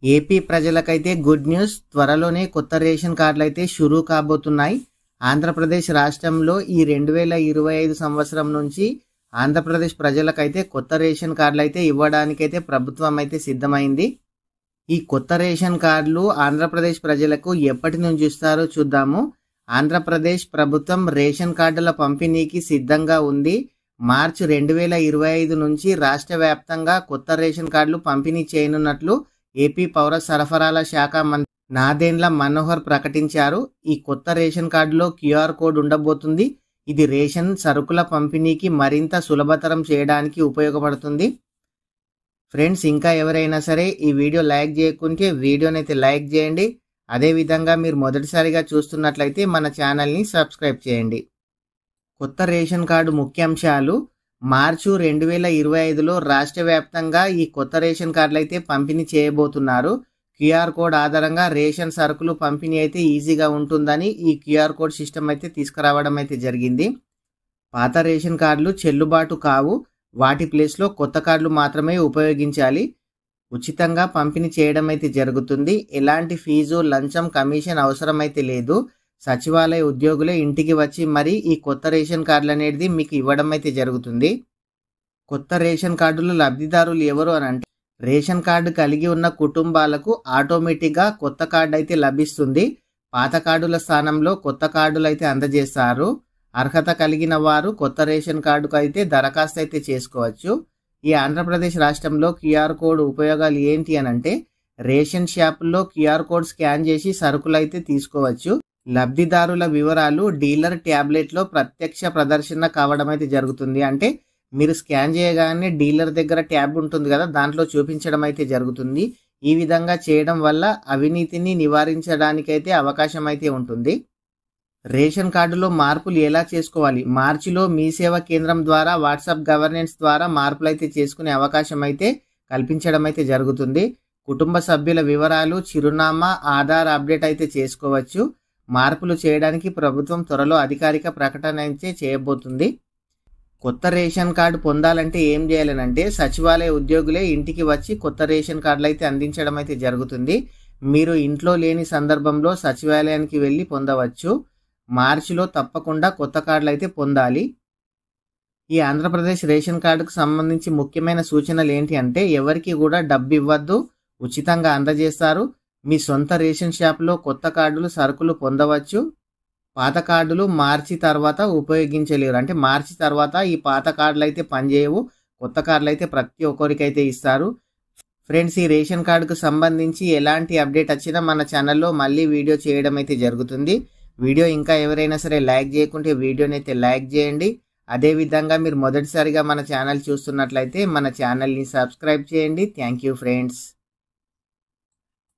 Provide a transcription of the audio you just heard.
AP ప్రజలకైతే good news. త్వరలోనే కొత్త ration కార్డులు అయితే షురూ కాబోతున్నాయి. ఆంధ్రప్రదేశ్ రాష్ట్రంలో ఈ 2025 సంవత్సరం నుంచి ఆంధ్రప్రదేశ్ ప్రజలకైతే కొత్త రేషన్ కార్డులు అయితే ఇవ్వడానికైతే ప్రభుత్వం అయితే సిద్ధమైంది. ఈ కొత్త రేషన్ కార్డులు ఆంధ్రప్రదేశ్ ప్రజలకు ఎప్పటి నుంచి ఇస్తారో చూద్దాము. ఆంధ్రప్రదేశ్ ప్రభుత్వం రేషన్ కార్డుల పంపిణీకి సిద్ధంగా ఉంది. మార్చి 2025 నుంచి రాష్ట్ర వ్యాప్తంగా కొత్త రేషన్ కార్డులు పంపిణీ చేయనున్నట్లు ఏపీ పౌర సరఫరాల శాఖ మంత్రి నాదెండ్ల మనోహర్ ప్రకటించారు. ఈ కొత్త రేషన్ కార్డులో క్యూఆర్ కోడ్ ఉండబోతుంది. ఇది రేషన్ సరుకుల పంపిణీకి మరింత సులభతరం చేయడానికి ఉపయోగపడుతుంది. ఫ్రెండ్స్, ఇంకా ఎవరైనా సరే ఈ వీడియో లైక్ చేయకుంటే వీడియోనైతే లైక్ చేయండి. అదేవిధంగా మీరు మొదటిసారిగా చూస్తున్నట్లయితే మన ఛానల్ని సబ్స్క్రైబ్ చేయండి. కొత్త రేషన్ కార్డు ముఖ్యాంశాలు. మార్చి 2025లో రాష్ట్ర వ్యాప్తంగా ఈ కొత్త రేషన్ కార్డులు అయితే పంపిణీ చేయబోతున్నారు. క్యూఆర్ కోడ్ ఆధారంగా రేషన్ సరుకులు పంపిణీ అయితే ఈజీగా ఉంటుందని ఈ క్యూఆర్ కోడ్ సిస్టమ్ అయితే తీసుకురావడం అయితే జరిగింది. పాత రేషన్ కార్డులు చెల్లుబాటు కావు. వాటి ప్లేస్లో కొత్త కార్డులు మాత్రమే ఉపయోగించాలి. ఉచితంగా పంపిణీ చేయడం అయితే జరుగుతుంది. ఎలాంటి ఫీజు, లంచం, కమిషన్ అవసరమైతే లేదు. సచివాలయ ఉద్యోగులే ఇంటికి వచ్చి మరి ఈ కొత్త రేషన్ కార్డులు అనేది మీకు ఇవ్వడం అయితే జరుగుతుంది. కొత్త రేషన్ కార్డులు లబ్ధిదారులు ఎవరు అని అంటే, రేషన్ కార్డు కలిగి ఉన్న కుటుంబాలకు ఆటోమేటిక్గా కొత్త కార్డు అయితే లభిస్తుంది. పాత కార్డుల స్థానంలో కొత్త కార్డులు అయితే అందజేస్తారు. అర్హత కలిగిన వారు కొత్త రేషన్ కార్డుకు అయితే దరఖాస్తు అయితే చేసుకోవచ్చు. ఈ ఆంధ్రప్రదేశ్ రాష్ట్రంలో క్యూఆర్ కోడ్ ఉపయోగాలు ఏంటి అని అంటే, రేషన్ షాపుల్లో క్యూఆర్ కోడ్ స్కాన్ చేసి సరుకులు అయితే తీసుకోవచ్చు. లబ్ధిదారుల వివరాలు డీలర్ ట్యాబ్లెట్లో ప్రత్యక్ష ప్రదర్శన కావడం అయితే జరుగుతుంది. అంటే మీరు స్కాన్ చేయగానే డీలర్ దగ్గర ట్యాబ్ ఉంటుంది కదా, దాంట్లో చూపించడం అయితే జరుగుతుంది. ఈ విధంగా చేయడం వల్ల అవినీతిని నివారించడానికైతే అవకాశం అయితే ఉంటుంది. రేషన్ కార్డులో మార్పులు ఎలా చేసుకోవాలి? మార్చిలో మీ సేవా కేంద్రం ద్వారా వాట్సాప్ గవర్నెన్స్ ద్వారా మార్పులు అయితే చేసుకునే అవకాశం అయితే కల్పించడం అయితే జరుగుతుంది. కుటుంబ సభ్యుల వివరాలు, చిరునామా, ఆధార్ అప్డేట్ అయితే చేసుకోవచ్చు. మార్పులు చేయడానికి ప్రభుత్వం త్వరలో అధికారిక ప్రకటన అయితే చేయబోతుంది. కొత్త రేషన్ కార్డు పొందాలంటే ఏం చేయాలనంటే, సచివాలయ ఉద్యోగులే ఇంటికి వచ్చి కొత్త రేషన్ కార్డులు అయితే అందించడం అయితే జరుగుతుంది. మీరు ఇంట్లో లేని సందర్భంలో సచివాలయానికి వెళ్ళి పొందవచ్చు. మార్చిలో తప్పకుండా కొత్త కార్డులు అయితే పొందాలి. ఈ ఆంధ్రప్రదేశ్ రేషన్ కార్డుకు సంబంధించి ముఖ్యమైన సూచనలు ఏంటి అంటే, ఎవరికి కూడా డబ్బు ఇవ్వద్దు, ఉచితంగా అందజేస్తారు. మీ సొంత రేషన్ షాప్లో కొత్త కార్డులు, సరుకులు పొందవచ్చు. పాత కార్డులు మార్చి తర్వాత ఉపయోగించలేరు. అంటే మార్చి తర్వాత ఈ పాత కార్డులు అయితే పనిచేయవు. కొత్త కార్డులు అయితే ప్రతి ఒక్కరికైతే ఇస్తారు. ఫ్రెండ్స్, ఈ రేషన్ కార్డుకు సంబంధించి ఎలాంటి అప్డేట్ వచ్చినా మన ఛానల్లో మళ్ళీ వీడియో చేయడం అయితే జరుగుతుంది. వీడియో ఇంకా ఎవరైనా సరే లైక్ చేయకుంటే వీడియోని అయితే లైక్ చేయండి. అదేవిధంగా మీరు మొదటిసారిగా మన ఛానల్ చూస్తున్నట్లయితే మన ఛానల్ని సబ్స్క్రైబ్ చేయండి. Thank you friends.